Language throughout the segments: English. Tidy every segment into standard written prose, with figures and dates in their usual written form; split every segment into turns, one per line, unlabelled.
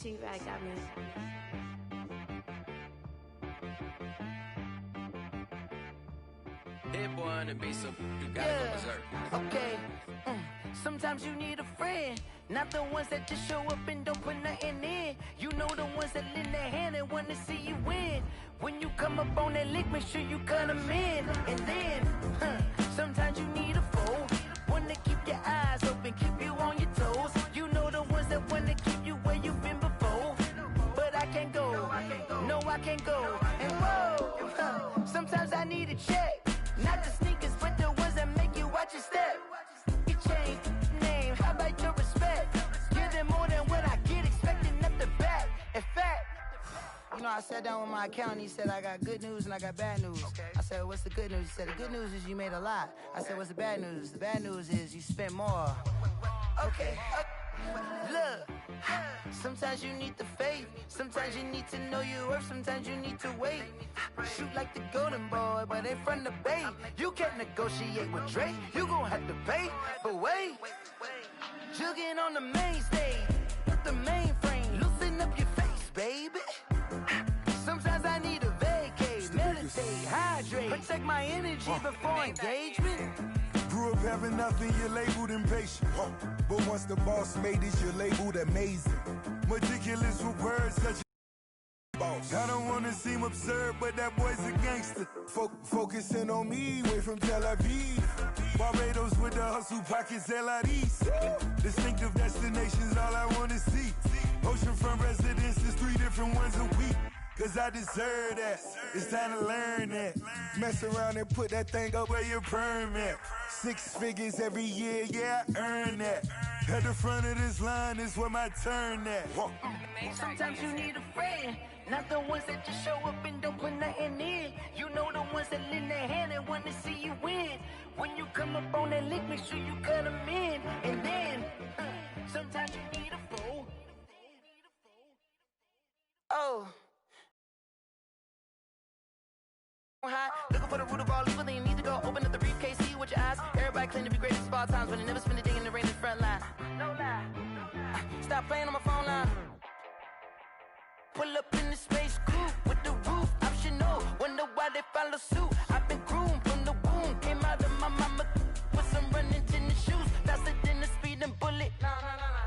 T-Rag got me.
Hit boy on the beat, so you gotta go berserk.
Okay. Sometimes you need a friend, not the ones that just show up and don't put nothing in. You know the ones that lend their hand and wanna see you win. When you come up on that lick, make sure you cut them in. And then, sometimes you need a foe, one to keep your eyes open, keep you on your toes. You know the ones that wanna keep you where you've been before. But I can't go, no I can't go. And whoa, sometimes I need a check. Not the sneakers, but the ones that make you watch your step. You change name, how about your respect? Give them more than what I get, expecting up the back. In fact, you know, I sat down with my accountant, he said, I got good news and I got bad news. I said, what's the good news? He said, the good news is you made a lot. I said, what's the bad news? The bad news is you spent more. Okay, look, sometimes you need the faith, sometimes you need to know your worth, sometimes you need to wait. Shoot like the golden boy, but they from the bay. You can't negotiate with Drake, you gon' have to pay. But wait, jugging on the main stage, with the mainframe, loosen up your face, baby. Sometimes I need a vacate, meditate, hydrate, protect my energy before engagement.
Grew up having nothing, you're labeled impatient. But once the boss made it, you're labeled amazing. Meticulous with words such as boss. I don't wanna seem absurd, but that boy's a gangster. Focusing on me, way from Tel Aviv. Barbados with the hustle pockets, LIDs. Distinctive destinations, all I wanna see. Oceanfront residences, 3 different ones a week. Cause I deserve that, it's time to learn that. Mess around and put that thing up where your perm at. 6 figures every year, yeah, I earn that. At the front of this line is where my turn at.
Sometimes you need a friend, not the ones that just show up and don't put nothing in. You know the ones that lend their hand and want to see you win. When you come up on that lick, make sure you cut them in. And then, sometimes you need a foe. Oh. High, looking for the root of all evil, then you need to go open up the briefcase, see with your eyes. Everybody claim to be greatest of all times, but they never spend a day in the rain in the front line. No lie. Stop playing on my phone line. Pull up in the space coupe with the roof optional. Wonder why they follow suit. I've been groomed from the womb, came out of my mama with some running tennis shoes, faster than the speeding bullet. No,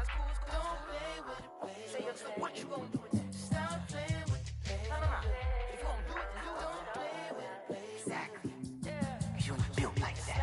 it's cool, it's cool. Don't play with it, baby. Say so what you gonna do with it? Stop playing with it, baby. No. If you gonna do it, then don't play with it, baby. Exactly. Yeah. You built like that.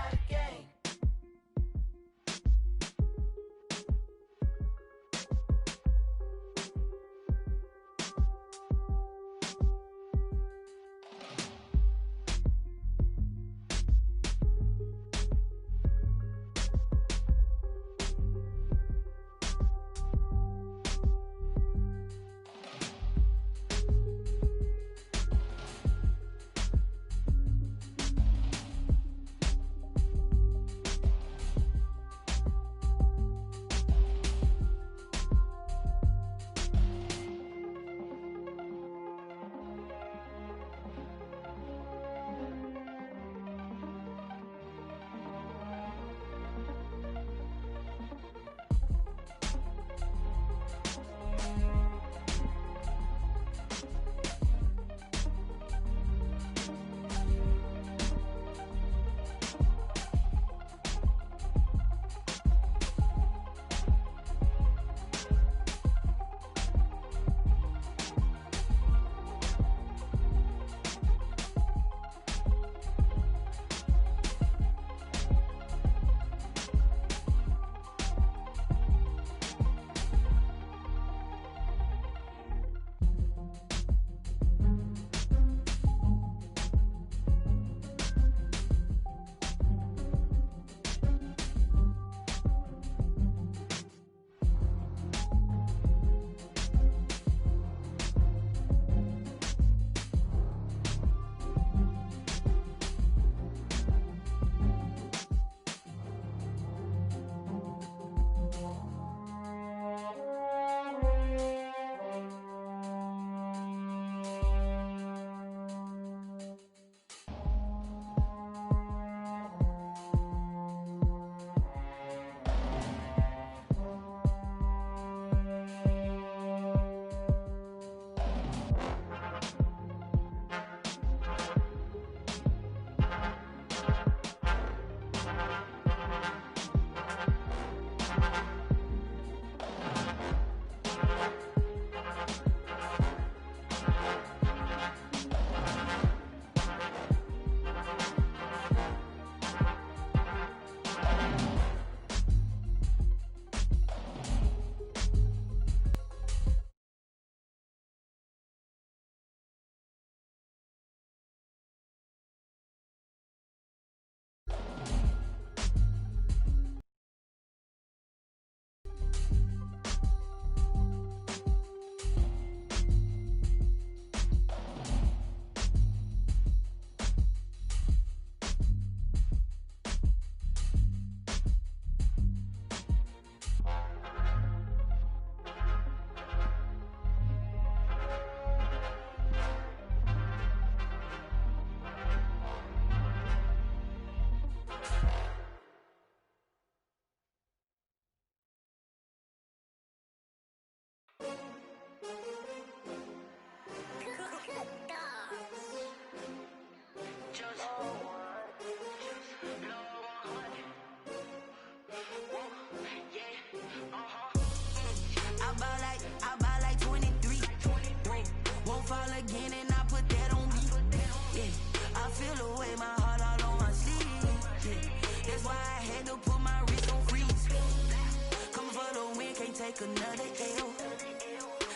take another L.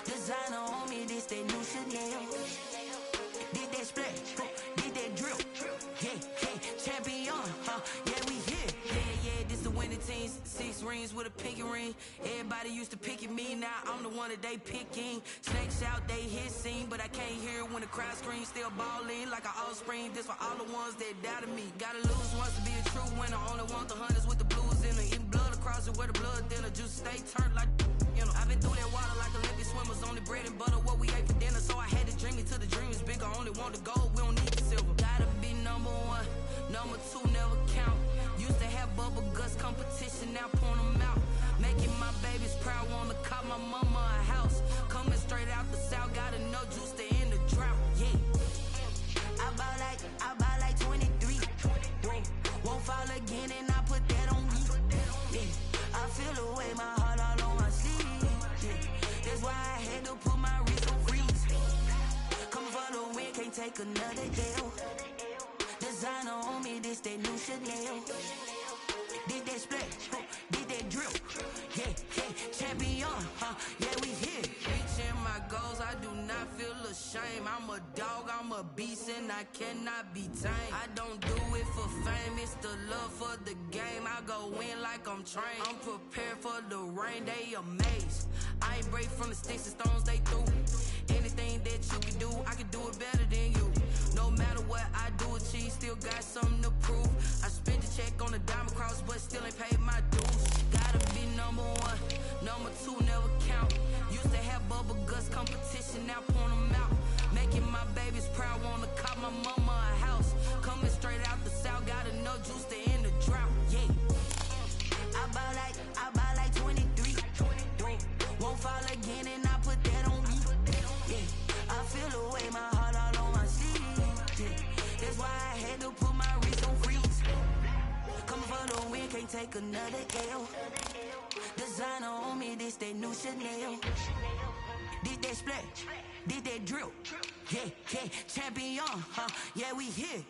Designer on me, this that new Chanel. Did that splash, did that drill. Yeah, champion, yeah, we here. Yeah, this the winning teams. 6 rings with a pinky ring. Everybody used to pick at me, now I'm the one that they picking. Snakes out, they hit scene, but I can't hear it when the crowd screams. Still balling like an offspring. This for all the ones that doubted me. Gotta lose once to be a true winner. Only want the hunters with the blues in it. Eating blood across it where the blood thinner. Juice stay turned like, you know. I've been through that water like Olympic swimmers. Only bread and butter, what we ate for dinner. So I had to dream it till the dream is bigger. Only want the gold, we don't need the silver. Gotta be number 1, number 2 never count. Used to have bubble guts competition, now point them out. Making my babies proud, wanna cop my mama a house. Coming straight out the south, gotta know juice to end the drought. Yeah, I buy like 23. Whoa, won't fall again and I put that on me. Yeah, I feel the way, my heart all on my sleeve. Yeah, that's why I had to put my wrist on freeze. Come for the win, can't take another L. Designer on me, this that new Chanel. Did that splash, did that drill. Yeah, champion, yeah, we here. Reaching my goals, I do not feel ashamed. I'm a dog, I'm a beast, and I cannot be tamed. I don't do it for fame, it's the love for the game. I go in like I'm trained. I'm prepared for the rain, they amazed. I ain't break from the sticks and stones they threw. Anything that you can do, I can do it better than you. No matter what I do, achieve, still got something to prove. I spent the check on the diamond cross, but still ain't paid my dues. Gotta be number 1, number 2 never count. Used to have bubble guts competition, now point them out. Making my babies proud, wanna cop my mama a house. Coming straight out the south, gotta know juice to end the drought. Yeah, I buy like 23. Won't fall again and I put that on me. Yeah, I feel the way, my heart all on my sleeve. Yeah, that's why I had to put my wrist on freeze. Coming for the win, can't take another L. Designer on me, this that new Chanel. Did that splash, did that drill. Yeah, champion, yeah, we here.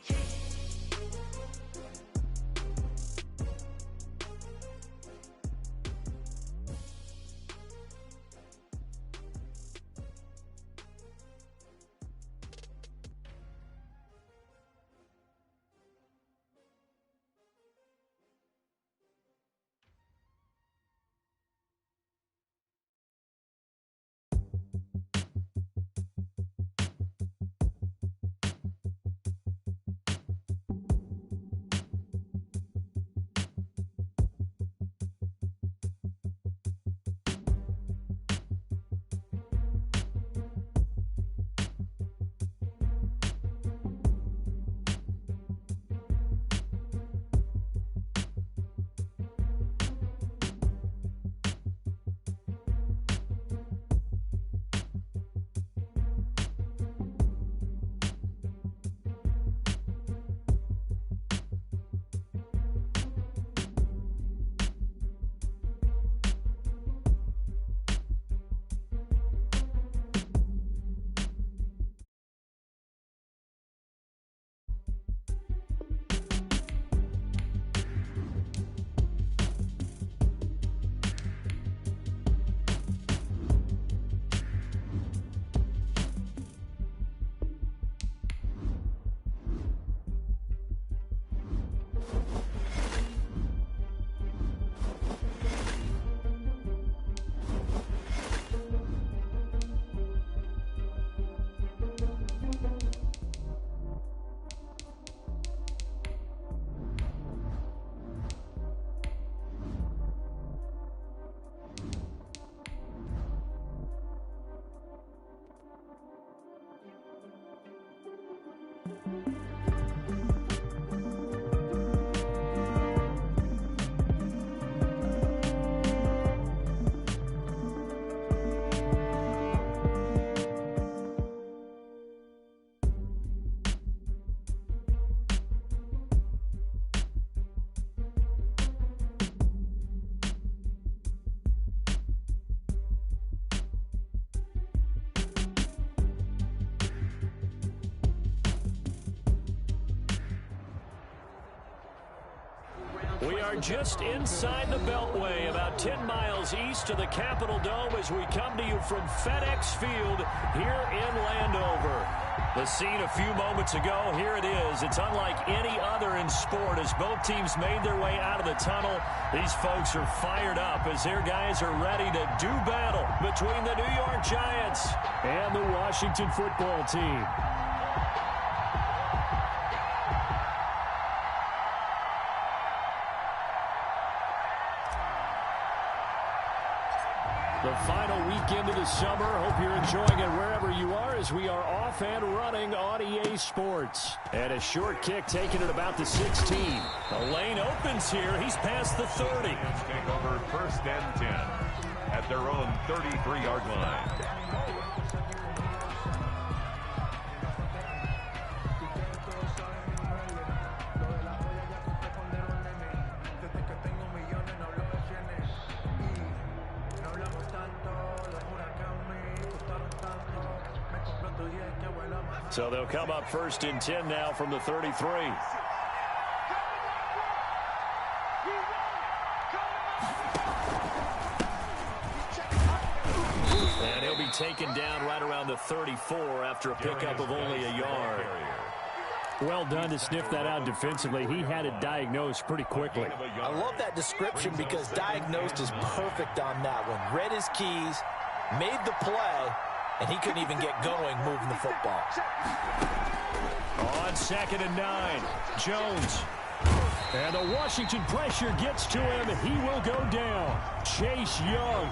We are just inside the Beltway, about 10 miles east of the Capitol Dome as we come to you from FedEx Field here in Landover. The scene a few moments ago, here it is. It's unlike any other in sport as both teams made their way out of the tunnel. These folks are fired up as their guys are ready to do battle between the New York Giants and the Washington football team. The final weekend of the summer. Hope you're enjoying it wherever you are as we are off and running on EA Sports. And a short kick taken at about the 16. The lane opens here. He's past the 30.
Take over 1st and 10 at their own 33-yard line.
So they'll come up 1st and 10 now from the 33. And he'll be taken down right around the 34 after a pickup of only a yard. Well done to sniff that out defensively. He had it diagnosed pretty quickly.
I love that description because diagnosed is perfect on that one. Read his keys, made the play, and he couldn't even get going moving the football.
On 2nd and 9, Jones. And the Washington pressure gets to him. He will go down. Chase Young.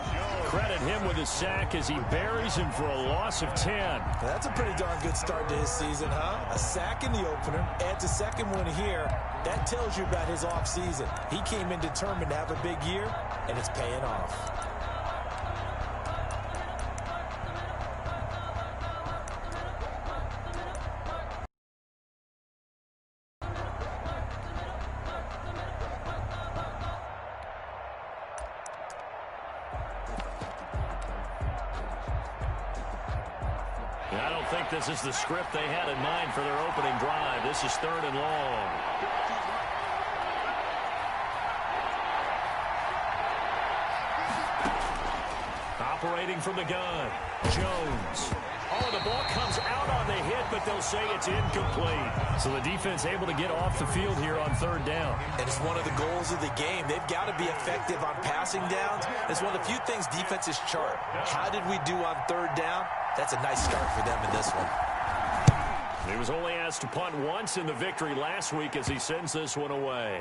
Credit him with a sack as he buries him for a loss of 10.
That's a pretty darn good start to his season, huh? A sack in the opener, adds a second one here. That tells you about his offseason. He came in determined to have a big year, and it's paying off.
I don't think this is the script they had in mind for their opening drive. This is 3rd and long. Operating from the gun, Jones. Oh, the ball comes out on the hit, but they'll say it's incomplete. So the defense able to get off the field here on 3rd down.
And it's one of the goals of the game. They've got to be effective on passing downs. It's one of the few things defenses chart. How did we do on 3rd down? That's a nice start for them in this one.
He was only asked to punt once in the victory last week as he sends this one away.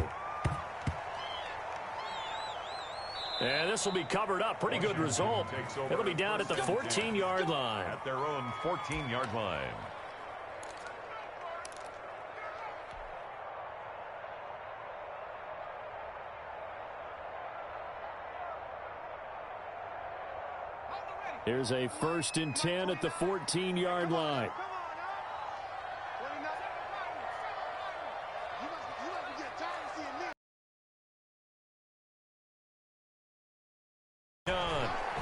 And this will be covered up. Pretty good result. It'll be down at the 14-yard line.
At their own 14-yard line.
Here's a 1st and 10 at the 14-yard line.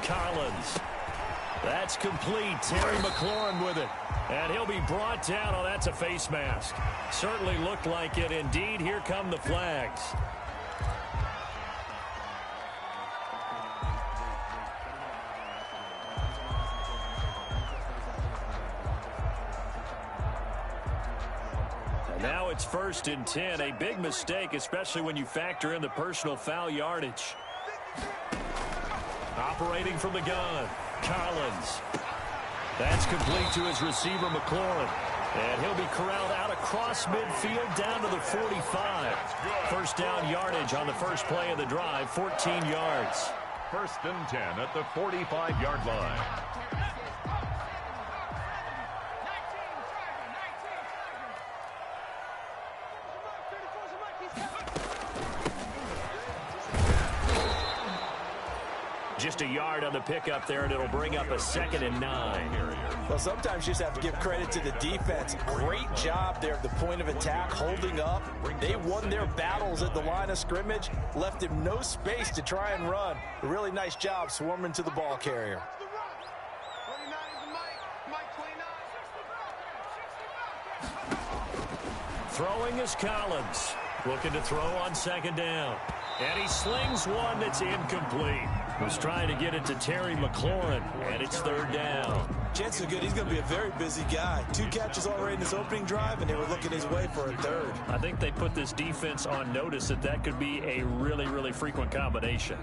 Collins. That's complete. Terry McLaurin with it. And he'll be brought down. Oh, that's a face mask. Certainly looked like it. Indeed, here come the flags. And now it's 1st and 10. A big mistake, especially when you factor in the personal foul yardage. Operating from the gun, Collins. That's complete to his receiver, McLaurin. And he'll be corralled out across midfield down to the 45. 1st down yardage on the first play of the drive, 14 yards.
1st and 10 at the 45-yard line.
Just a yard on the pickup there, and it'll bring up a 2nd and 9.
Well, sometimes you just have to give credit to the defense. Great job there at the point of attack, holding up. They won their battles at the line of scrimmage, left him no space to try and run. A really nice job swarming to the ball carrier.
Throwing is Collins. Looking to throw on second down. And he slings one that's incomplete. Was trying to get it to Terry McLaurin, and it's third down.
Chances are good he's going to be a very busy guy. 2 catches already in his opening drive, and they were looking his way for a third.
I think they put this defense on notice that could be a really, really frequent combination.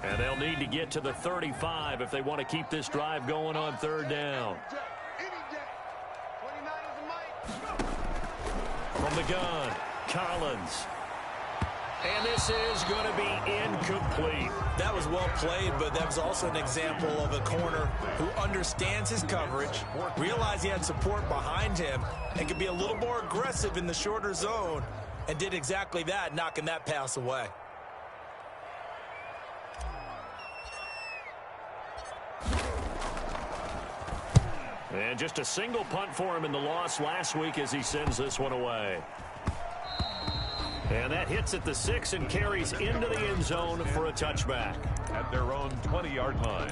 And they'll need to get to the 35 if they want to keep this drive going on third down. From the gun, Collins. And this is going to be incomplete.
That was well played, but that was also an example of a corner who understands his coverage, realized he had support behind him, and could be a little more aggressive in the shorter zone, and did exactly that, knocking that pass away.
And just a single punt for him in the loss last week as he sends this one away. And that hits at the 6 and carries into the end zone for a touchback.
At their own 20-yard line.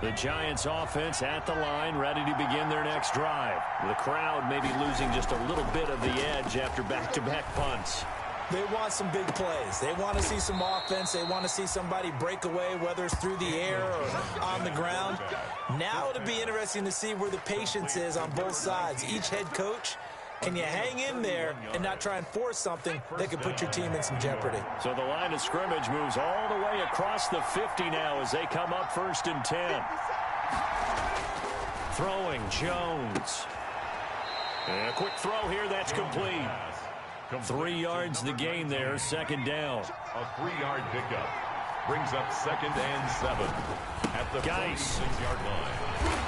The Giants offense at the line, ready to begin their next drive. The crowd may be losing just a little bit of the edge after back-to-back punts.
They want some big plays. They want to see some offense. They want to see somebody break away, whether it's through the air or on the ground. Now it'll be interesting to see where the patience is on both sides. Each head coach, can you hang in there and not try and force something that could put your team in some jeopardy?
So the line of scrimmage moves all the way across the 50 now as they come up 1st and 10. Throwing, Jones. And a quick throw here, that's complete. 3 yards the gain there, second down.
A 3-yard pickup. Brings up 2nd and 7 at the 46-yard line.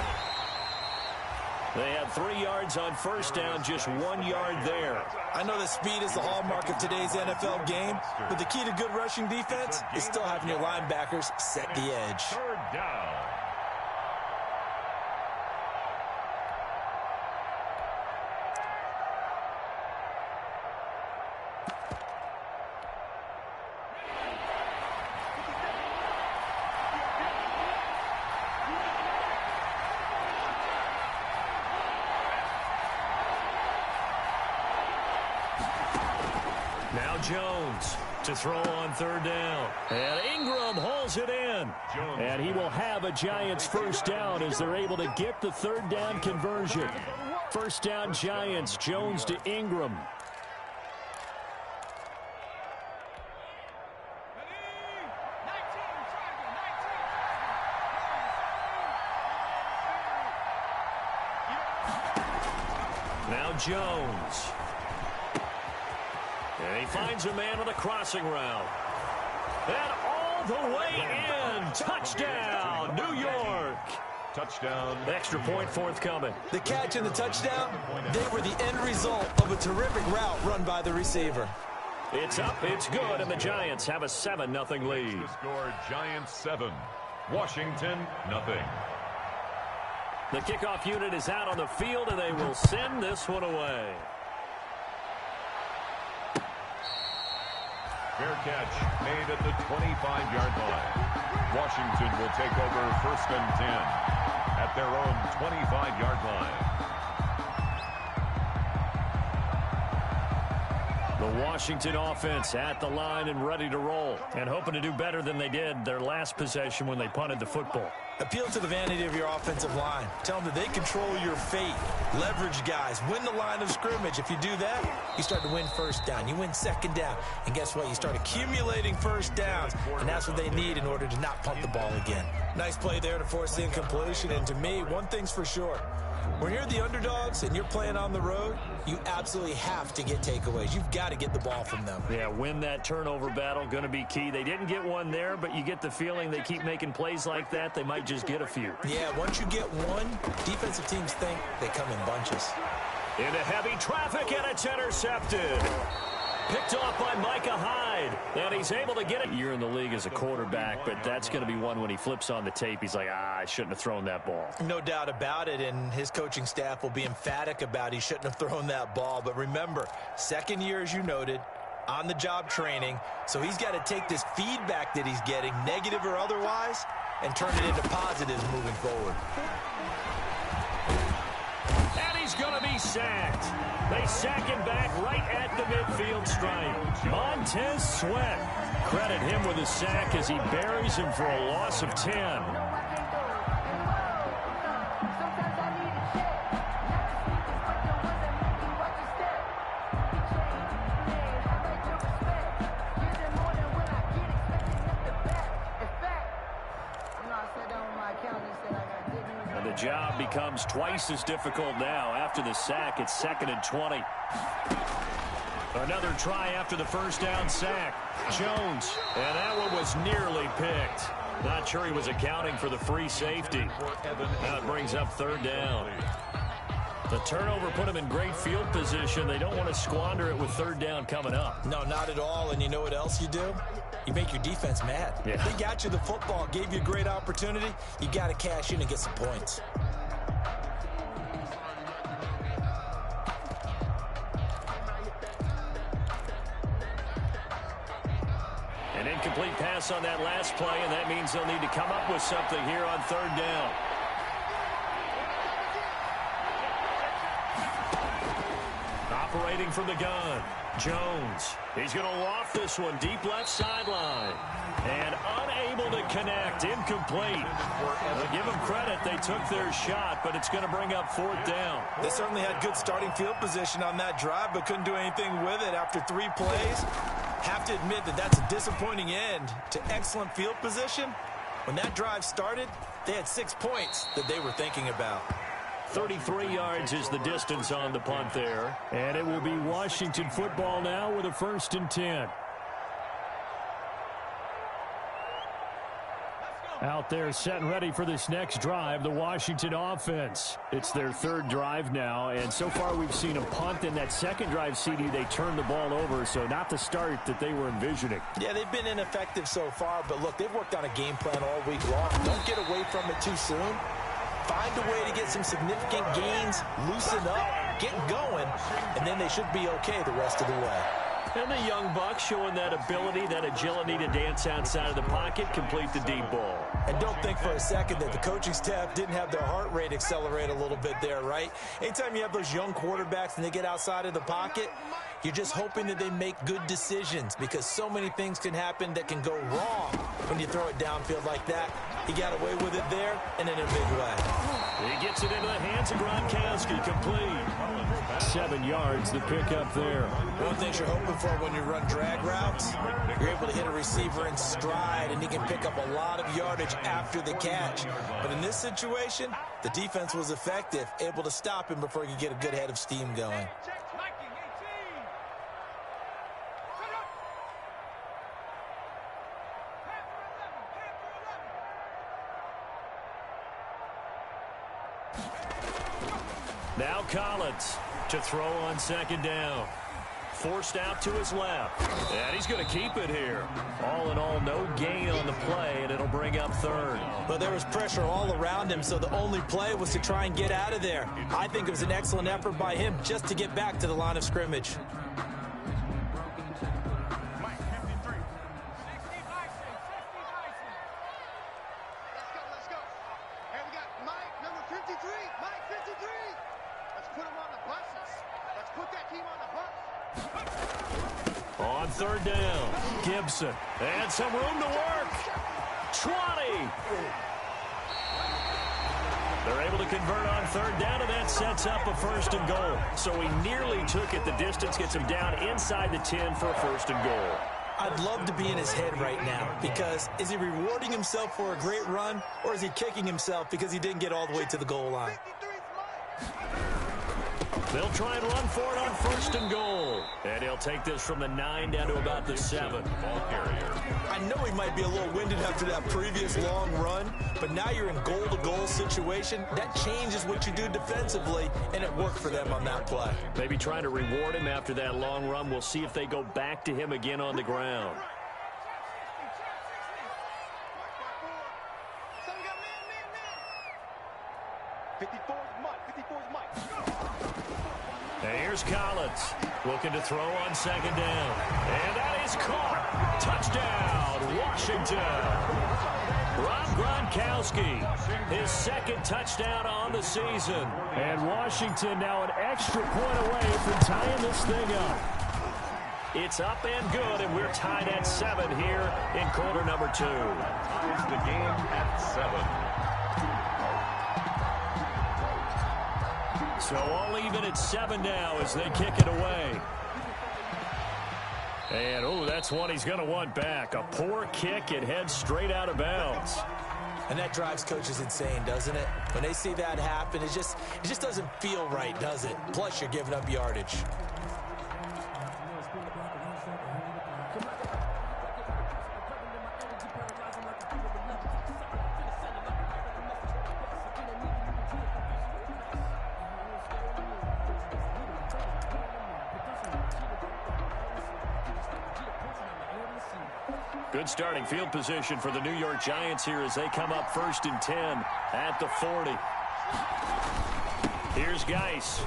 They had 3 yards on first down, just 1 yard there.
I know that speed is the hallmark of today's NFL game, but the key to good rushing defense is still having your linebackers set the edge.
Third down.
Jones to throw on third down. And Ingram hauls it in. And he will have a Giants first down as they're able to get the third down conversion. First down Giants, Jones to Ingram. Now Jones. And he finds a man on the crossing route. And all the way in. Touchdown, New York.
Touchdown.
Extra point forthcoming.
The catch and the touchdown, they were the end result of a terrific route run by the receiver.
It's up, it's good, and the Giants have a 7-0 lead.
The score, Giants 7, Washington 0.
The kickoff unit is out on the field, and they will send this one away.
Fair catch made at the 25-yard line. Washington will take over 1st and 10 at their own 25-yard line.
The Washington offense at the line and ready to roll, and hoping to do better than they did their last possession when they punted the football.
Appeal to the vanity of your offensive line. Tell them that they control your fate. Leverage guys. Win the line of scrimmage. If you do that, you start to win first down. You win second down. And guess what? You start accumulating first downs, and that's what they need in order to not punt the ball again. Nice play there to force the incompletion. And to me, one thing's for sure. When you're the underdogs and you're playing on the road, you absolutely have to get takeaways. You've got to get the ball from them.
Yeah, win that turnover battle, going to be key. They didn't get one there, but you get the feeling they keep making plays like that, they might just get a few.
Yeah, once you get one, defensive teams think they come in bunches.
Into heavy traffic, and it's intercepted. Picked off by Micah Hyde, and he's able to get it. Year in the league as a quarterback, but that's going to be one when he flips on the tape. He's like, I shouldn't have thrown that ball.
No doubt about it, and his coaching staff will be emphatic about he shouldn't have thrown that ball. But remember, second year, as you noted, on-the-job training, so he's got to take this feedback that he's getting, negative or otherwise, and turn it into positives moving forward.
And he's going to be sacked. They sack him back right at the midfield stripe. Montez Sweat. Credit him with a sack as he buries him for a loss of 10. The job becomes twice as difficult now. After the sack, it's 2nd and 20. Another try after the first down sack. Jones, and that one was nearly picked. Not sure he was accounting for the free safety. Now it brings up 3rd down. The turnover put him in great field position. They don't want to squander it with 3rd down coming up.
No, not at all. And you know what else you do? You make your defense mad.
Yeah.
They got you the football, gave you a great opportunity. You got to cash in and get some points.
An incomplete pass on that last play, and that means they'll need to come up with something here on 3rd down. Operating from the gun, Jones. He's going to loft this one deep left sideline. And unable to connect, incomplete. Well, give them credit, they took their shot, but it's going to bring up 4th down.
They certainly had good starting field position on that drive, but couldn't do anything with it after 3 plays. Have to admit that that's a disappointing end to excellent field position. When that drive started, they had 6 points that they were thinking about.
33 yards is the distance on the punt there. And it will be Washington football now with a 1st and 10. Out there set and ready for this next drive, the Washington offense. It's their 3rd drive now, and so far we've seen a punt. In that 2nd drive, CD, they turned the ball over, so not the start that they were envisioning.
Yeah, they've been ineffective so far, but look, they've worked on a game plan all week long. Don't get away from it too soon. Find a way to get some significant gains, loosen up, get going, and then they should be okay the rest of the way.
And the young bucks showing that ability, that agility to dance outside of the pocket, complete the deep ball.
And don't think for a second that the coaching staff didn't have their heart rate accelerate a little bit there, right? Anytime you have those young quarterbacks and they get outside of the pocket, you're just hoping that they make good decisions because so many things can happen that can go wrong when you throw it downfield like that. He got away with it there and in a big way.
He gets it into the hands of Gronkowski, complete. 7 yards, the pickup there.
One thing you're hoping for when you run drag routes, you're able to hit a receiver in stride, and he can pick up a lot of yardage after the catch. But in this situation, the defense was effective, able to stop him before he could get a good head of steam going.
Now Collins to throw on 2nd down. Forced out to his left. And he's going to keep it here. All in all, no gain on the play, and it'll bring up 3rd.
But there was pressure all around him, so the only play was to try and get out of there. I think it was an excellent effort by him just to get back to the line of scrimmage.
On 3rd down, Gibson. And some room to work. 20. They're able to convert on 3rd down, and that sets up a 1st and goal. So he nearly took it. The distance gets him down inside the 10 for a 1st and goal.
I'd love to be in his head right now because is he rewarding himself for a great run or is he kicking himself because he didn't get all the way to the goal line?
They'll try and run for it on 1st and goal. And he'll take this from the 9 down to about the 7.
Ball carrier.
I know he might be a little winded after that previous long run, but now you're in goal-to-goal situation. That changes what you do defensively, and it worked for them on that play.
Maybe trying to reward him after that long run. We'll see if they go back to him again on the ground. And here's Collins looking to throw on 2nd down. And that is caught. Touchdown, Washington. Rob Gronkowski, his 2nd touchdown on the season. And Washington now an extra point away from tying this thing up. It's up and good, and we're tied at 7 here in quarter number 2.
Ties the game at 7.
So all even at 7 now as they kick it away. And, oh, that's one he's going to want back. A poor kick. It heads straight out of bounds.
And that drives coaches insane, doesn't it? When they see that happen, it just doesn't feel right, does it? Plus, you're giving up yardage.
Good starting field position for the New York Giants here as they come up 1st and 10 at the 40. Here's Geis.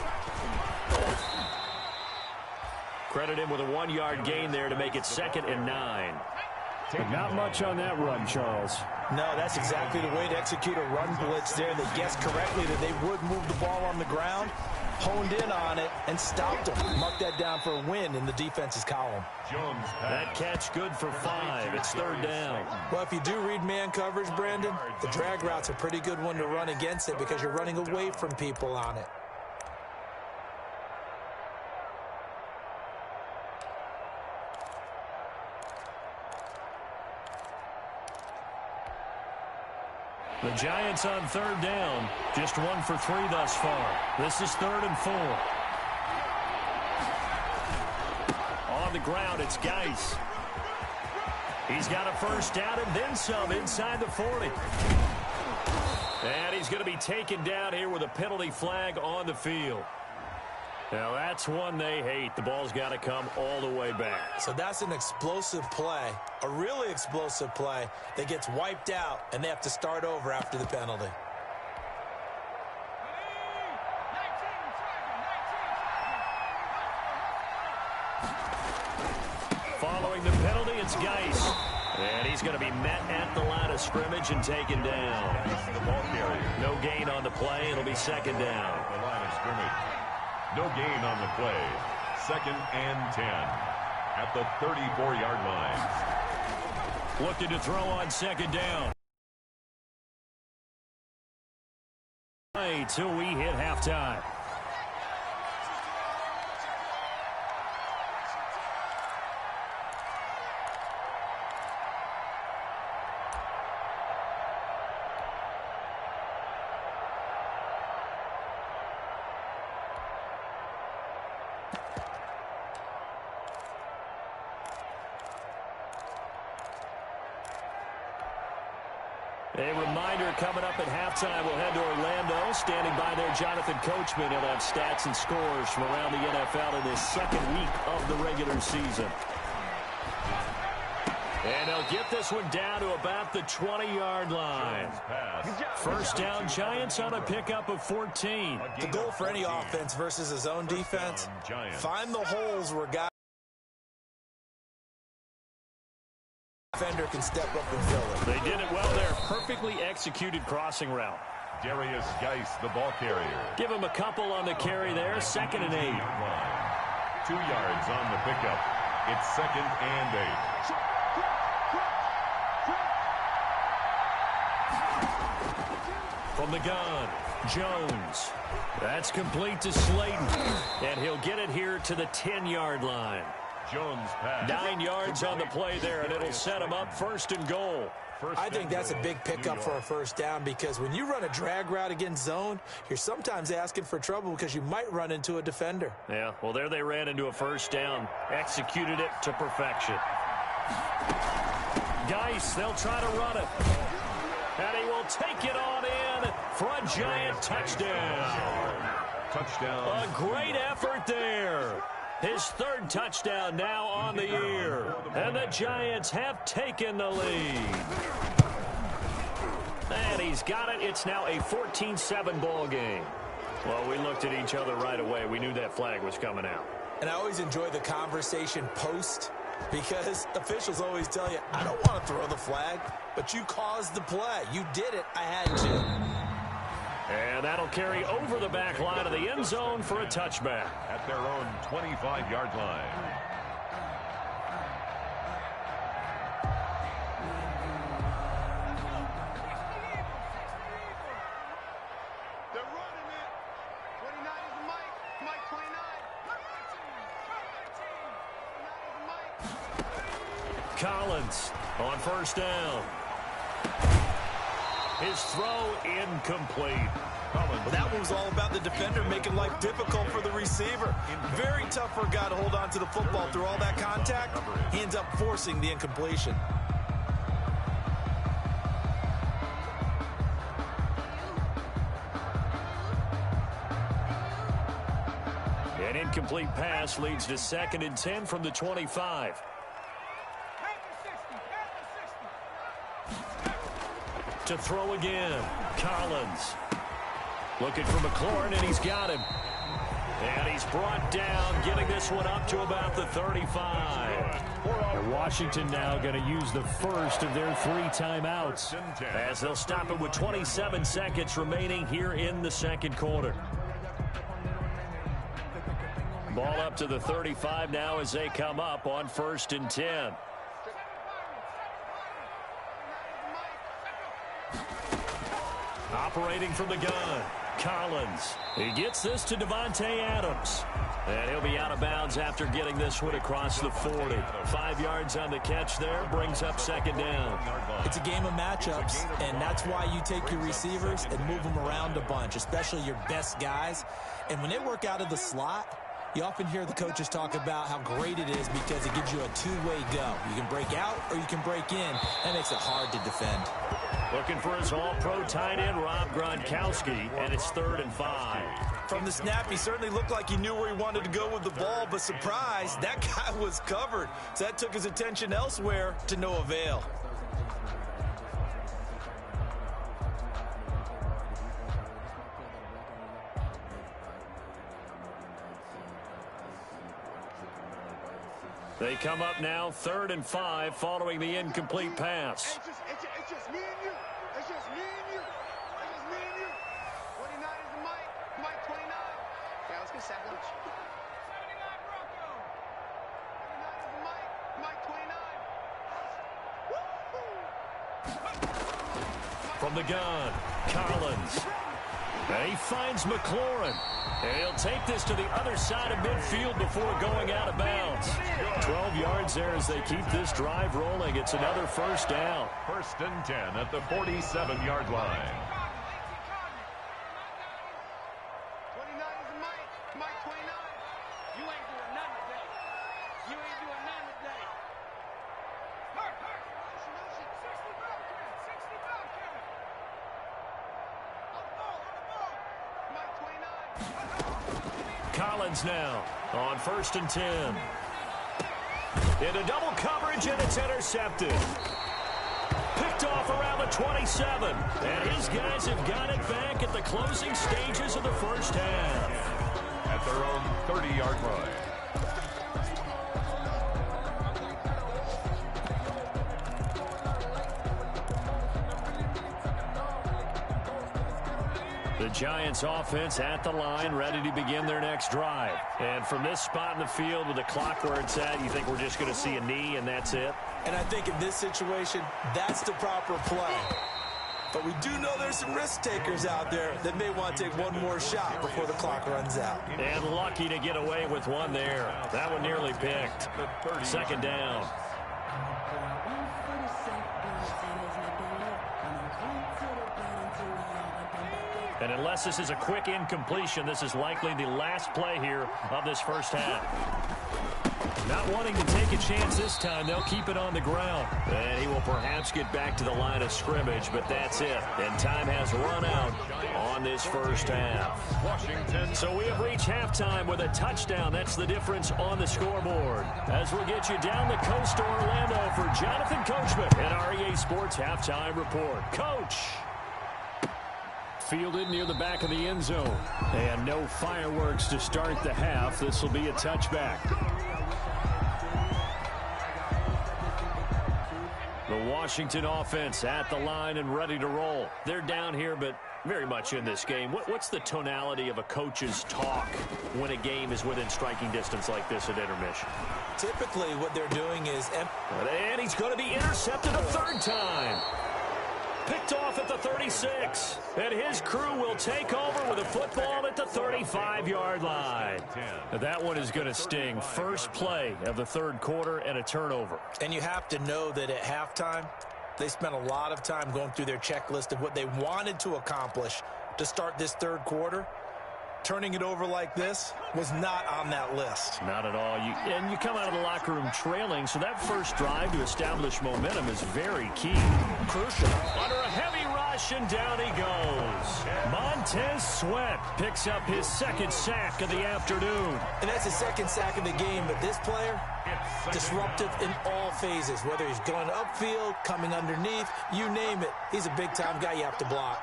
Credit him with a 1-yard gain there to make it 2nd and 9.
But not much on that run, Charles.
No, that's exactly the way to execute a run blitz there. They guessed correctly that they would move the ball on the ground, honed in on it, and stopped them. Mark that down for a win in the defense's column.
That catch good for 5. It's 3rd down.
Well, if you do read man coverage, Brandon, the drag route's a pretty good one to run against it because you're running away from people on it.
The Giants on 3rd down. Just 1 for 3 thus far. This is 3rd and 4. On the ground, it's Geis. He's got a 1st down and then some inside the 40. And he's going to be taken down here with a penalty flag on the field. Now, that's one they hate. The ball's got to come all the way back.
So that's an explosive play, a really explosive play that gets wiped out, and they have to start over after the penalty.
Following the penalty, it's Geis. And he's going to be met at the line of scrimmage and taken down.
The ball carrier.
No gain on the play. It'll be 2nd down.
The line of scrimmage. No gain on the play. 2nd and 10 at the 34-yard line.
Looking to throw on 2nd down. Till we hit halftime. A reminder coming up at halftime. We'll head to Orlando. Standing by there, Jonathan Coachman. He'll have stats and scores from around the NFL in this 2nd week of the regular season. And they'll get this one down to about the 20-yard line. 1st down, Giants on a pickup of 14.
The goal for any offense versus his own defense, find the holes where guys defender can step up and fill it.
They did it well there. Perfectly executed crossing route.
Darius Geis, the ball carrier.
Give him a couple on the carry there. 2nd and 8.
2 yards on the pickup. It's 2nd and 8.
From the gun, Jones. That's complete to Slayton. And he'll get it here to the 10-yard line.
Jones pass.
9 yards on the play there, and it'll set him up 1st and goal.
I think that's a big pickup for a first down because when you run a drag route against zone, you're sometimes asking for trouble because you might run into a defender.
Yeah, well, there they ran into a first down. Executed it to perfection. Geis, they'll try to run it. And he will take it on in for a giant touchdown.
Touchdown.
A great effort there. His 3rd touchdown now on the year. And the Giants have taken the lead. And he's got it. It's now a 14-7 ball game. Well, we looked at each other right away. We knew that flag was coming out.
And I always enjoy the conversation post because officials always tell you, I don't want to throw the flag, but you caused the play. You did it. I had to.
And that'll carry over the back line of the end zone for a touchback.
At their own 25-yard line.
They're running it. 29 is Mike. Mike 29.
Collins on 1st down. His throw incomplete.
Well, that one was all about the defender making life difficult for the receiver. Very tough for a guy to hold on to the football through all that contact. He ends up forcing the incompletion.
An incomplete pass leads to 2nd and 10 from the 25. To throw again, Collins. Looking for McLaurin, and he's got him. And he's brought down, getting this one up to about the 35.
Washington now going to use the first of their 3 timeouts,
as they'll stop it with 27 seconds remaining here in the 2nd quarter. Ball up to the 35 now as they come up on 1st and 10. Operating from the gun, Collins. He gets this to Devontae Adams. And he'll be out of bounds after getting this one across the 40. 5 yards on the catch there, brings up 2nd down.
It's a game of matchups, and that's why you take your receivers and move them around a bunch, especially your best guys. And when they work out of the slot, you often hear the coaches talk about how great it is because it gives you a two-way go. You can break out or you can break in. That makes it hard to defend.
Looking for his all-pro tight end, Rob Gronkowski, and it's 3rd and 5.
From the snap, he certainly looked like he knew where he wanted to go with the ball, but surprise, that guy was covered. So that took his attention elsewhere to no avail.
They come up now 3rd and 5 following the incomplete pass.
It's just me and you. It's just me and you. It's just me and you. 29 is the Mike. Mike 29. Yeah, let's get sack lunch. 79 Bronco. 29 is the Mike. Mike 29.
From the gun, Collins. And he finds McLaurin. And he'll take this to the other side of midfield before going out of bounds. 12 yards there as they keep this drive rolling. It's another 1st down.
1st and 10 at the 47-yard line.
29 is the Mike. Mike 29. You ain't doing nothing today. You ain't doing nothing today. Hurt. 60 Bellcat. On the ball. Mike 29.
Collins now on 1st and 10. Into double coverage, and it's intercepted. Picked off around the 27. And his guys have got it back at the closing stages of the 1st half.
At their own 30-yard line.
The Giants offense at the line, ready to begin their next drive. And from this spot in the field with the clock where it's at, you think we're just going to see a knee and that's it?
And I think in this situation, that's the proper play. But we do know there's some risk takers out there that may want to take one more shot before the clock runs out.
And lucky to get away with one there. That one nearly picked. Second down. And unless this is a quick incompletion, this is likely the last play here of this first half. Not wanting to take a chance this time, they'll keep it on the ground. And he will perhaps get back to the line of scrimmage, but that's it. And time has run out on this first half.
Washington.
So we have reached halftime with a touchdown. That's the difference on the scoreboard. As we'll get you down the coast to Orlando for Jonathan Coachman and our EA Sports Halftime Report. Coach! Fielded near the back of the end zone. And no fireworks to start the half. This will be a touchback. The Washington offense at the line and ready to roll. They're down here, but very much in this game. What's the tonality of a coach's talk when a game is within striking distance like this at intermission?
Typically, what they're doing is...
And he's going to be intercepted a third time. Picked off at the 36. And his crew will take over with a football at the 35-yard line. That one is going to sting. First play of the third quarter and a turnover.
And you have to know that at halftime, they spent a lot of time going through their checklist of what they wanted to accomplish to start this third quarter. Turning it over like this was not on that list.
Not at all. And you come out of the locker room trailing, so that first drive to establish momentum is very key.
Crucial.
Under a heavy rush, and down he goes. Montez Sweat picks up his second sack of the afternoon.
And that's his second sack of the game, but this player, disruptive in all phases, whether he's going upfield, coming underneath, you name it. He's a big-time guy you have to block.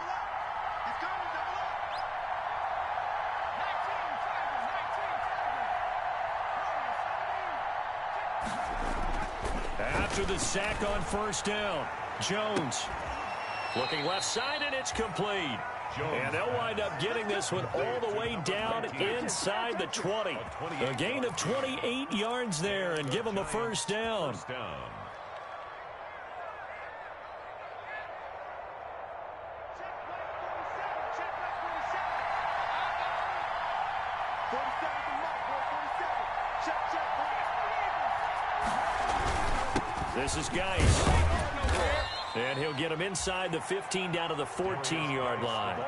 After the sack on first down, Jones looking left side, and it's complete. And they'll wind up getting this one all the way down inside the 20. A gain of 28 yards there and give them a first down. This is Geis. And he'll get him inside the 15 down to the 14-yard line.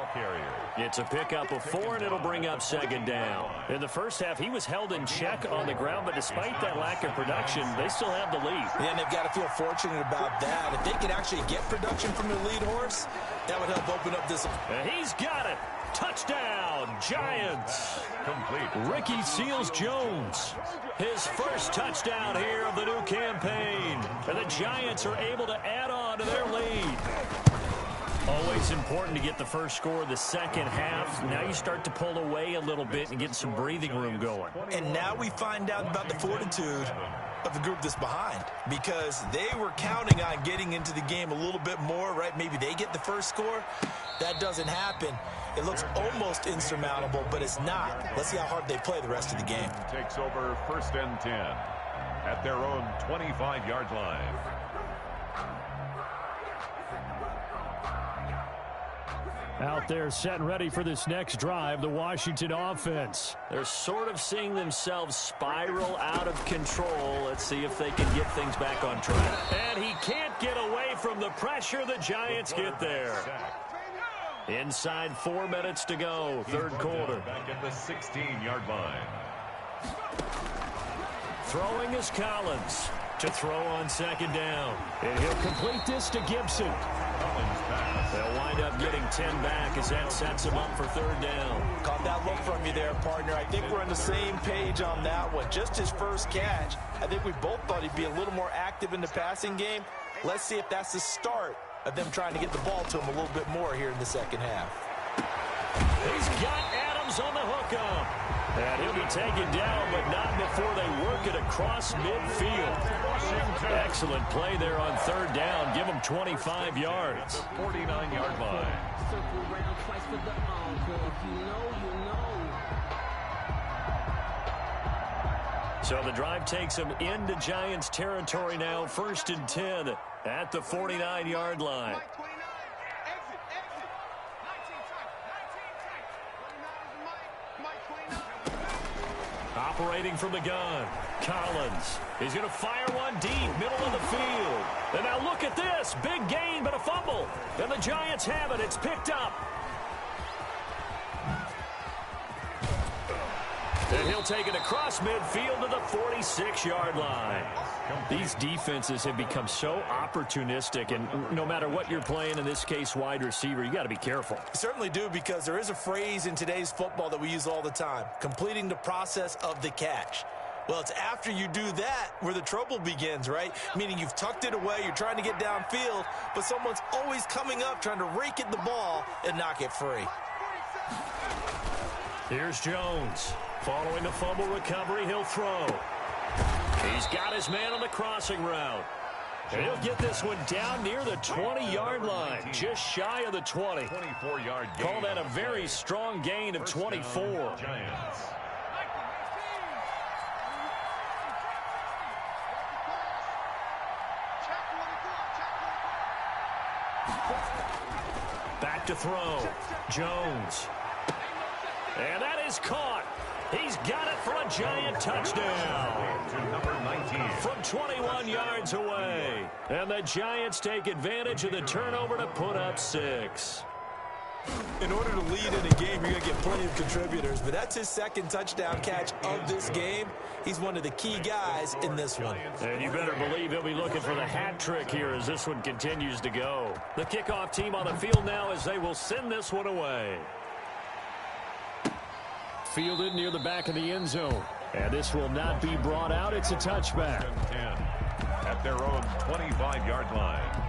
It's a pickup of 4, and it'll bring up second down. In the first half, he was held in check on the ground, but despite that lack of production, they still have the lead.
Yeah, and they've got to feel fortunate about that. If they could actually get production from their lead horse, that would help open up this.
And he's got it. Touchdown, Giants.
Complete.
Ricky Seals-Jones. His first touchdown here of the new campaign. And the Giants are able to add on to their lead. Always important to get the first score of the second half. Now you start to pull away a little bit and get some breathing room going.
And now we find out about the fortitude of the group that's behind, because they were counting on getting into the game a little bit more, right? Maybe they get the first score. That doesn't happen. It looks almost insurmountable, but it's not. Let's see how hard they play the rest of the game.
Takes over first and 10 at their own 25-yard line.
Out there set and ready for this next drive, the Washington offense. They're sort of seeing themselves spiral out of control. Let's see if they can get things back on track. And he can't get away from the pressure. The Giants get there. Inside 4 minutes to go, third quarter.
Back at the 16-yard line.
Throwing is Collins to throw on second down. And he'll complete this to Gibson. They'll wind up getting 10 back as that sets him up for third down.
Caught that look from you there, partner. I think we're on the same page on that one. Just his first catch. I think we both thought he'd be a little more active in the passing game. Let's see if that's the start of them trying to get the ball to him a little bit more here in the second half.
He's got Adams on the hookup. And he'll be taken down, but not before they work it across midfield. Excellent play there on third down. Give him 25 yards.
49-yard line.
So the drive takes him into Giants territory now. First and 10 at the 49-yard line. Operating from the gun, Collins. He's going to fire one deep, middle of the field. And now look at this. Big gain, but a fumble. And the Giants have it. It's picked up. And he'll take it across midfield to the 46-yard line. These defenses have become so opportunistic, and no matter what you're playing, in this case wide receiver, you got to be careful.
You certainly do, because there is a phrase in today's football that we use all the time, completing the process of the catch. Well, it's after you do that where the trouble begins, right? Meaning you've tucked it away, you're trying to get downfield, but someone's always coming up trying to rake at the ball and knock it free.
Here's Jones. Following the fumble recovery, he'll throw. He's got his man on the crossing route. And he'll get this one down near the 20-yard line, just shy of the 20.
24-yard gain.
Call that a very strong gain of 24.
Giants.
Back to throw. Jones. And that is caught. He's got it for a Giant touchdown.
To number 19.
From 21 yards away. And the Giants take advantage of the turnover to put up 6.
In order to lead in a game, you're going to get plenty of contributors, but that's his second touchdown catch of this game. He's one of the key guys in this one.
And you better believe he'll be looking for the hat trick here as this one continues to go. The kickoff team on the field now as they will send this one away. Fielded near the back of the end zone. And this will not be brought out. It's a touchback.
10 at their own 25-yard line.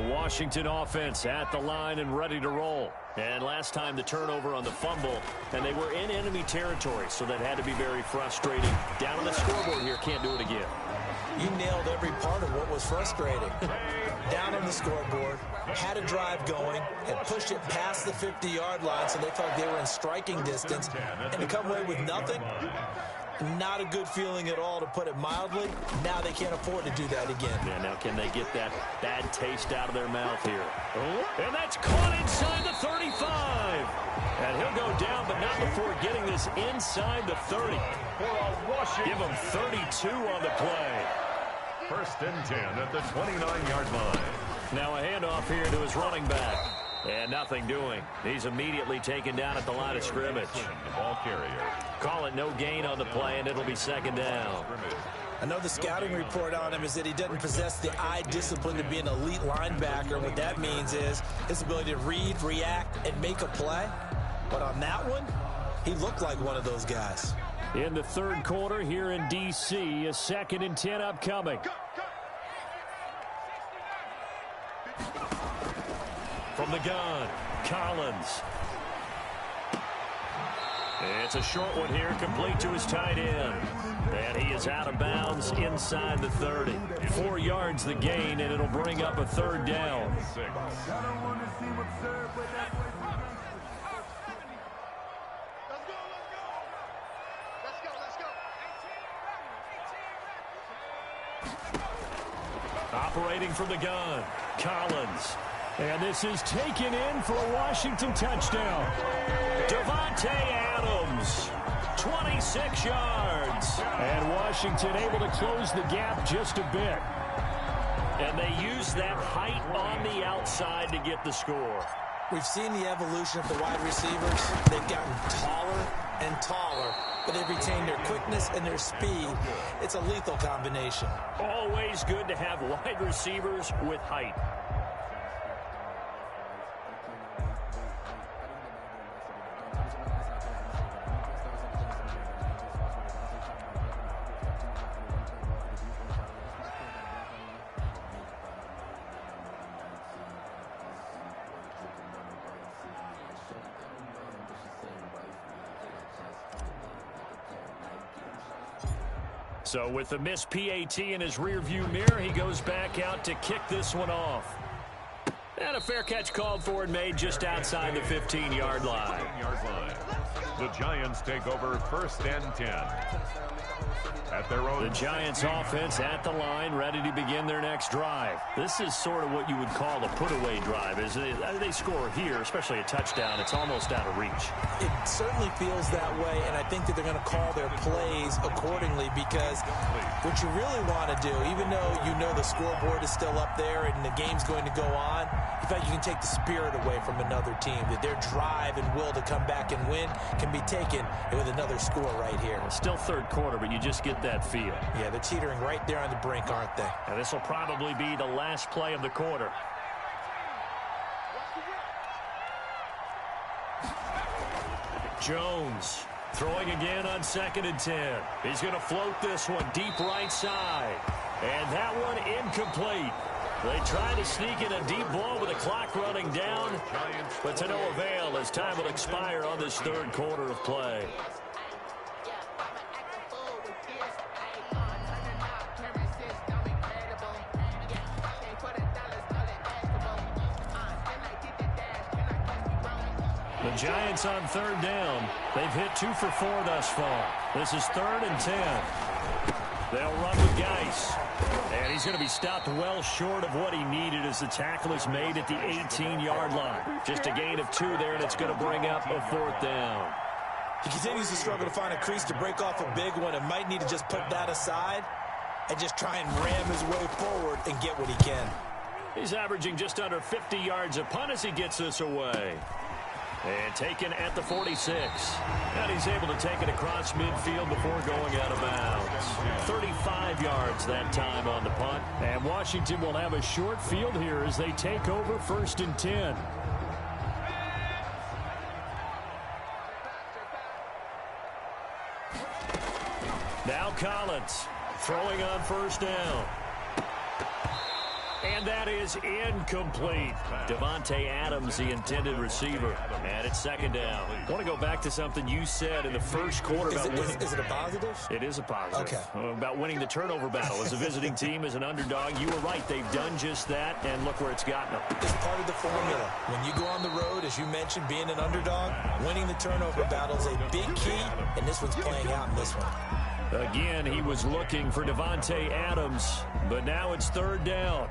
Washington offense at the line and ready to roll. And last time the turnover on the fumble, and they were in enemy territory, so that had to be very frustrating. Down on the scoreboard here, can't do it again.
You nailed every part of what was frustrating. Down on the scoreboard, had a drive going, had pushed it past the 50-yard line, so they felt they were in striking distance, and to come away with nothing, not a good feeling at all, to put it mildly. Now they can't afford to do that again.
Yeah, now can they get that bad taste out of their mouth here? Oh, and that's caught inside the 35. And he'll go down, but not before getting this inside the 30. Give him 32 on the play.
First and 10 at the 29-yard line.
Now a handoff here to his running back. And nothing doing. He's immediately taken down at the line of scrimmage.
The ball carrier.
Call it no gain on the play, and it'll be second down.
I know the scouting report on him is that he doesn't possess the eye discipline to be an elite linebacker. What that means is his ability to read, react, and make a play. But on that one, he looked like one of those guys.
In the third quarter here in D.C., a 2nd and 10 upcoming. From the gun, Collins. It's a short one here, complete to his tight end. And he is out of bounds inside the 30. 4 yards the gain, and it'll bring up a third down. Operating from the gun, Collins. And this is taken in for a Washington touchdown. Devontae Adams, 26 yards. And Washington able to close the gap just a bit. And they use that height on the outside to get the score.
We've seen the evolution of the wide receivers. They've gotten taller and taller, but they've retained their quickness and their speed. It's a lethal combination.
Always good to have wide receivers with height. So with the missed PAT in his rearview mirror, he goes back out to kick this one off. And a fair catch called for and made just outside the 15-yard line.
The Giants take over 1st and 10. At their own.
The Giants offense at the line, ready to begin their next drive. This is sort of what you would call a put-away drive. As they score here, especially a touchdown, it's almost out of reach.
It certainly feels that way, and I think that they're going to call their plays accordingly, because what you really want to do, even though you know the scoreboard is still up there and the game's going to go on, in fact, you can take the spirit away from another team, that their drive and will to come back and win can be taken with another score right here.
Still third quarter, but you just get that feel.
Yeah, they're teetering right there on the brink, aren't they?
And this will probably be the last play of the quarter. Jones throwing again on 2nd and 10. He's going to float this one deep right side. And that one incomplete. They try to sneak in a deep ball with the clock running down, but to no avail as time will expire on this third quarter of play. The Giants on 3rd down. They've hit 2 for 4 thus far. This is 3rd and 10. They'll run with Geis. And he's going to be stopped well short of what he needed as the tackle is made at the 18-yard line. Just a gain of 2 there, and it's going to bring up a 4th down.
He continues to struggle to find a crease to break off a big one and might need to just put that aside and just try and ram his way forward and get what he can.
He's averaging just under 50 yards a punt as he gets this away. And taken at the 46. And he's able to take it across midfield before going out of bounds. 35 yards that time on the punt. And Washington will have a short field here as they take over 1st and 10. Now Collins throwing on 1st down. And that is incomplete. Devontae Adams, the intended receiver. And it's 2nd down. I want to go back to something you said in the first quarter about winning.
Is it a positive?
It is a positive.
Okay.
About winning the turnover battle. As a visiting team, as an underdog, you were right. They've done just that, and look where it's gotten them.
It's part of the formula. When you go on the road, as you mentioned, being an underdog, winning the turnover battle is a big key, and this one's playing out in this one.
Again, he was looking for Devontae Adams, but now it's 3rd down.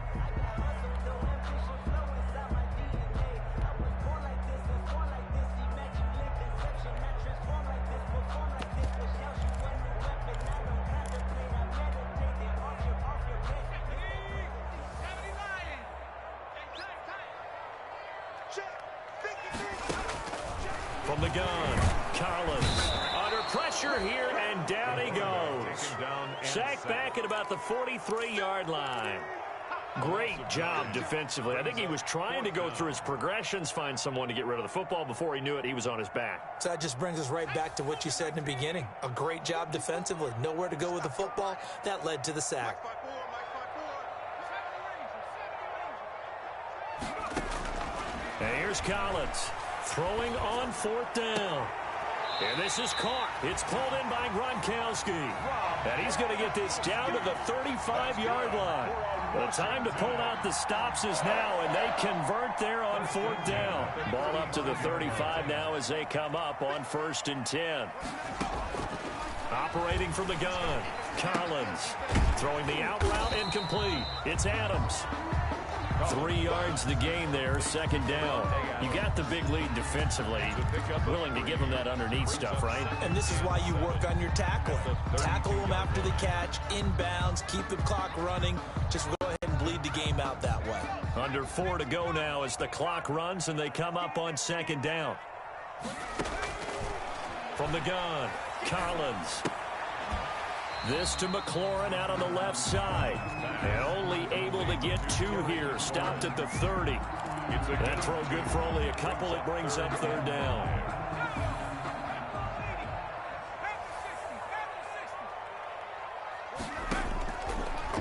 From the gun, Collins under pressure here, and down he goes. Sacked back at about the 43-yard line. Great job defensively. I think he was trying to go through his progressions, find someone to get rid of the football. Before he knew it, he was on his back.
So that just brings us right back to what you said in the beginning. A great job defensively. Nowhere to go with the football. That led to the sack.
And here's Collins throwing on 4th down. And this is caught. It's pulled in by Gronkowski. And he's going to get this down to the 35-yard line. The time to pull out the stops is now, and they convert there on 4th down. Ball up to the 35 now as they come up on 1st and 10. Operating from the gun, Collins. Throwing the out route incomplete. It's Adams. 3 yards the gain there, 2nd down. You got the big lead defensively. Willing to give them that underneath stuff, right?
And this is why you work on your tackling. Tackle them after the catch, inbounds, keep the clock running. Just go ahead and bleed the game out that way.
Under 4 to go now as the clock runs and they come up on 2nd down. From the gun, Collins. This to McLaurin out on the left side. And only able to get 2 here. Stopped at the 30. That throw good for only a couple. It brings up 3rd down.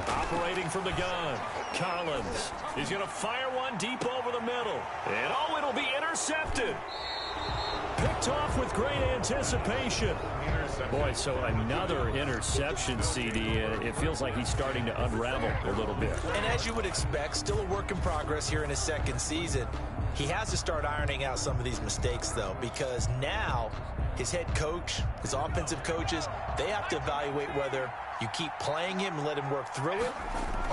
Operating from the gun, Collins. He's going to fire one deep over the middle. And oh, it'll be intercepted. Picked off with great anticipation. Boy, so another interception, CD, and it feels like he's starting to unravel a little bit.
And as you would expect, still a work in progress here in his second season. He has to start ironing out some of these mistakes, though, because now his head coach, his offensive coaches, they have to evaluate whether you keep playing him and let him work through it,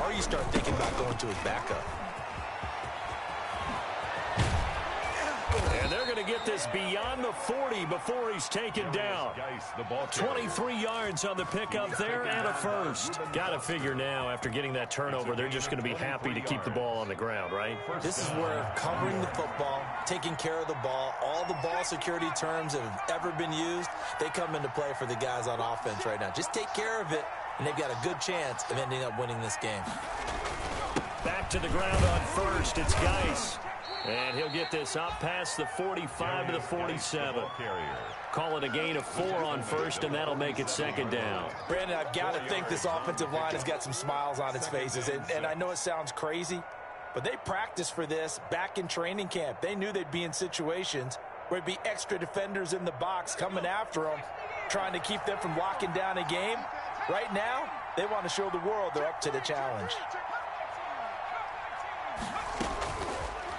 or you start thinking about going to his backup.
And they're going to get this beyond the 40 before he's taken down. 23 yards on the pickup there and a first. Got to figure now, after getting that turnover, they're just going to be happy to keep the ball on the ground, right?
This is where covering the football, taking care of the ball, all the ball security terms that have ever been used, they come into play for the guys on offense right now. Just take care of it, and they've got a good chance of ending up winning this game.
Back to the ground on first. It's Geis. And he'll get this up past the 45 to the 47. Call it a gain of 4 on first, and that'll make it second down.
Brandon, I've got to think this offensive line has got some smiles on its faces. And I know it sounds crazy, but they practiced for this back in training camp. They knew they'd be in situations where it'd be extra defenders in the box coming after them, trying to keep them from locking down a game. Right now, they want to show the world they're up to the challenge.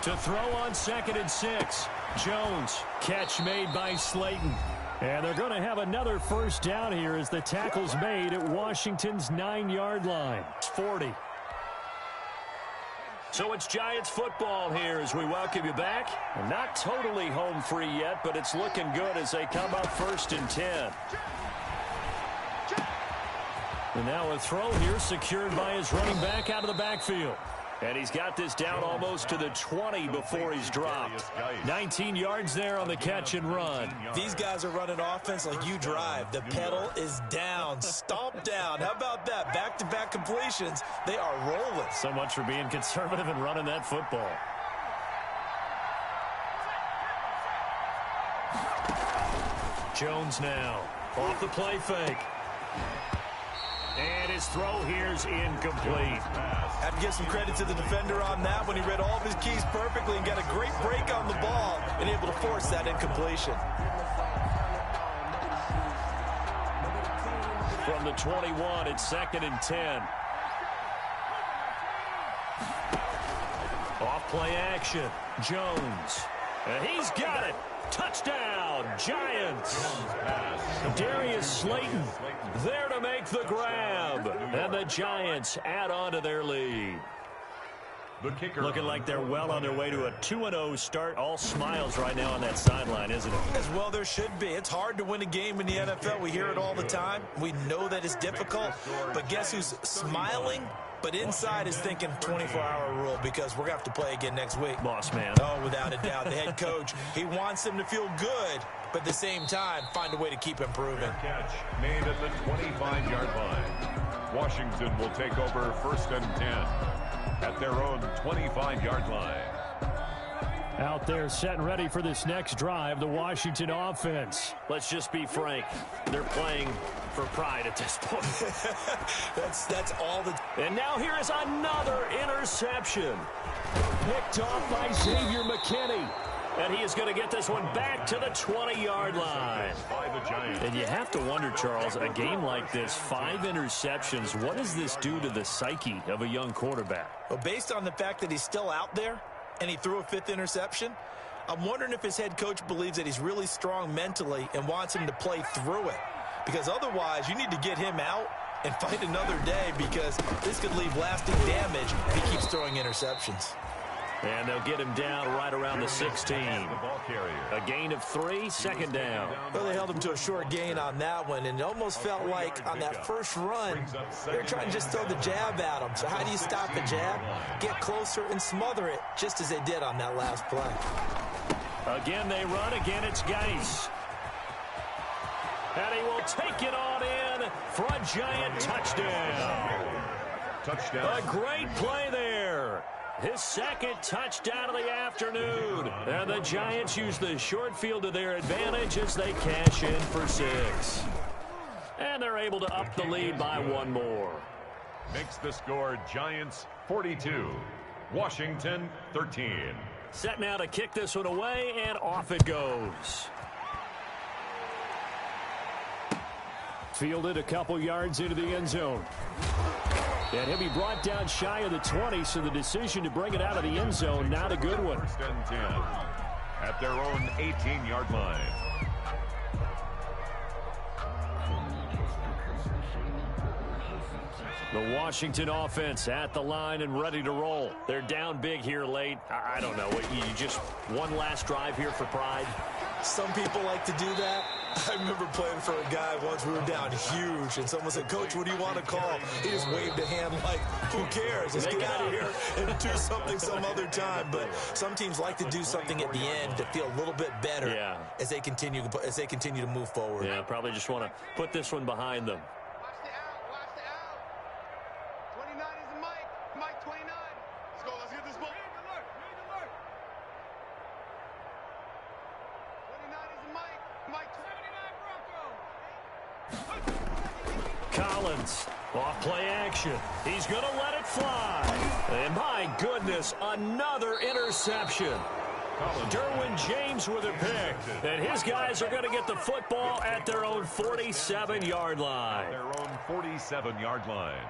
To throw on 2nd and 6. Jones, catch made by Slayton. And they're going to have another first down here as the tackle's made at Washington's 9-yard line. It's 40. So it's Giants football here as we welcome you back. Not totally home free yet, but it's looking good as they come up 1st and 10. And now a throw here secured by his running back out of the backfield. And he's got this down almost to the 20 before he's dropped. 19 yards there on the catch and run.
These guys are running offense like you drive. The pedal is down, stomp down. How about that? Back-to-back completions. They are rolling.
So much for being conservative and running that football. Jones now off the play fake. And his throw here's incomplete.
Have to give some credit to the defender on that when he read all of his keys perfectly and got a great break on the ball and able to force that incompletion.
From the 21, it's 2nd and 10. Off play action. Jones. And he's got it. Touchdown, Giants. Darius Slayton there to make the grab. And the Giants add on to their lead. Looking like they're well on their way to a 2-0 start. All smiles right now on that sideline, isn't it?
As well there should be. It's hard to win a game in the NFL. We hear it all the time. We know that it's difficult. But guess who's smiling? But inside is thinking 24-hour rule because we're going to have to play again next week.
Boss man.
Oh, without a doubt. The head coach, he wants them to feel good, but at the same time, find a way to keep improving.
Catch made at the 25-yard line. Washington will take over 1st and 10 at their own 25-yard line.
Out there set and ready for this next drive, the Washington offense. Let's just be frank. They're playing for pride at this point.
that's all the...
And now here is another interception. Picked off by Xavier McKinney. And he is going to get this one back to the 20-yard line. And you have to wonder, Charles, a game like this, 5 interceptions, what does this do to the psyche of a young quarterback?
Well, based on the fact that he's still out there, and he threw a 5th interception, I'm wondering if his head coach believes that he's really strong mentally and wants him to play through it. Because otherwise, you need to get him out and fight another day because this could leave lasting damage if he keeps throwing interceptions.
And they'll get him down right around the 16. A gain of 3, 2nd down.
Well, they held him to a short gain on that one, and it almost felt like on that first run, they were trying to just throw the jab at him. So how do you stop the jab? Get closer and smother it, just as they did on that last play.
Again, they run. Again, it's Geis. And he will take it on in for a Giant touchdown. A great play there. His 2nd touchdown of the afternoon. And the Giants use the short field to their advantage as they cash in for 6. And they're able to up the lead by 1 more.
Makes the score Giants 42, Washington 13.
Set now to kick this one away, and off it goes. Fielded a couple yards into the end zone. And he'll be brought down shy of the 20, so the decision to bring it out of the end zone, not a good one.
First and 10 at their own 18-yard line.
The Washington offense at the line and ready to roll. They're down big here late. I don't know. You just one last drive here for pride?
Some people like to do that. I remember playing for a guy once. We were down huge, and someone said, "Coach, what do you want to call?" He just waved a hand like, who cares? Let's get out of here and do something some other time. But some teams like to do something at the end to feel a little bit better as they continue to move forward.
Yeah, probably just want to put this one behind them.
Watch the out. Watch the out. 29 is the Mike. Mike 29. Let's go. Let's get this ball. 29 is the Mike. Mike 79 Bronco.
Collins, off play action. He's going to let it fly. And my goodness, another interception. Derwin James with a pick. And his guys are going to get the football at their own 47-yard line.
Their own 47-yard line.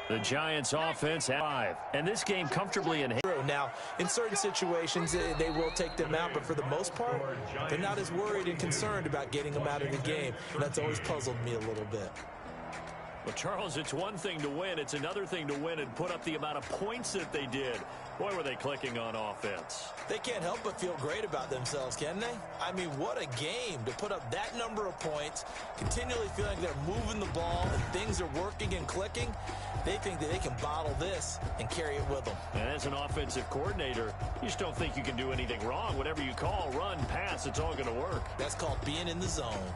The Giants offense at 5. And this game comfortably in.
Now, in certain situations, they will take them out, but for the most part, they're not as worried and concerned about getting them out of the game. And that's always puzzled me a little bit.
Well, Charles, it's one thing to win. It's another thing to win and put up the amount of points that they did. Boy, were they clicking on offense.
They can't help but feel great about themselves, can they? I mean, what a game to put up that number of points, continually feeling they're moving the ball and things are working and clicking. They think that they can bottle this and carry it with them.
And as an offensive coordinator, you just don't think you can do anything wrong. Whatever you call, run, pass, it's all going to work.
That's called being in the zone.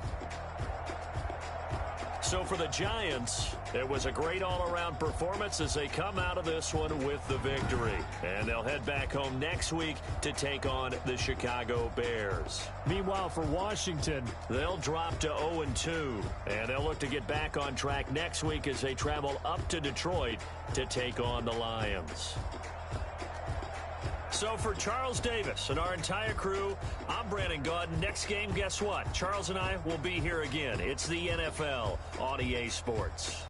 So for the Giants, it was a great all-around performance as they come out of this one with the victory. And they'll head back home next week to take on the Chicago Bears. Meanwhile, for Washington, they'll drop to 0-2. And they'll look to get back on track next week as they travel up to Detroit to take on the Lions. So for Charles Davis and our entire crew, I'm Brandon Gaudin. Next game, guess what? Charles and I will be here again. It's the NFL on EA Sports.